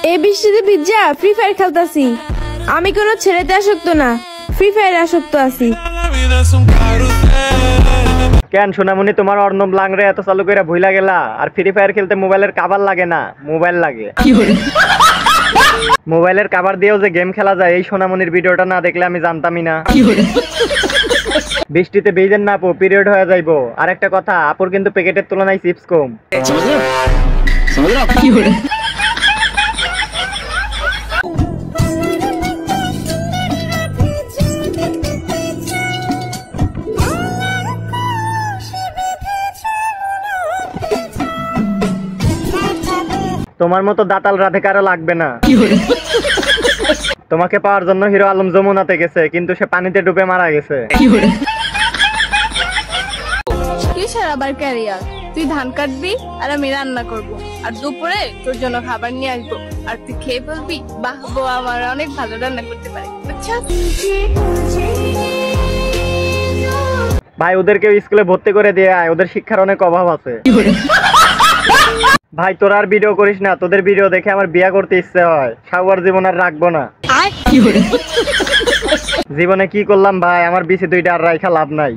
এই বৃষ্টিতে ভিজা ফ্রি ফায়ার খেলতাছি। আমি কোনো ছেলেতে আসক্ত না, ফ্রি ফায়ার আসক্ত আছি। কেন সোনামণি তোমার অর্ণব লাংরে এত চালু করে ভুইলা গেলা? আর ফ্রি ফায়ার খেলতে মোবাইলের কাভার লাগে না, মোবাইল লাগে। মোবাইলের কাভার দিয়েও যে গেম খেলা যায় এই সোনামণির ভিডিওটা না দেখলে আমি জানতামই না। বৃষ্টিতে ভিজেন না আপু, পিরিয়ড হয়ে যাইবো। আর একটা কথা, আপুর কিন্তু প্যাকেটের তুলনায় চিপস কম। তোমার মতো দাতাল রাধে কারো লাগবে না। তোমাকে পাওয়ার জন্য হিরো আলম যমুনাতে গেছে, কিন্তু সে পানিতে ডুবে মারা গেছে। কিসের আবার ক্যারিয়ার? তুই ধান কাটবি আর আমি রান্না করব, আর দুপুরে তোর জন্য খাবার নিয়ে আসবো, আর তুই খেয়ে বলবি বাহ বউ আমার অনেক ভালো রান্না করতে পারে, বুঝছিস? ভাই ওদেরকে স্কুলে ভর্তি করে দিয়ে আয়, ওদের শিক্ষার অনেক অভাব আছে। ভাই তোরা আর ভিডিও করিস না, তোদের ভিডিও দেখে আমার বিয়ে করতে ইচ্ছে হয়। সাউয়ার জীবন আর রাখবো না। জীবনে কি করলাম ভাই, আমার বিসি দুইটা আর রাইখা লাভ নাই।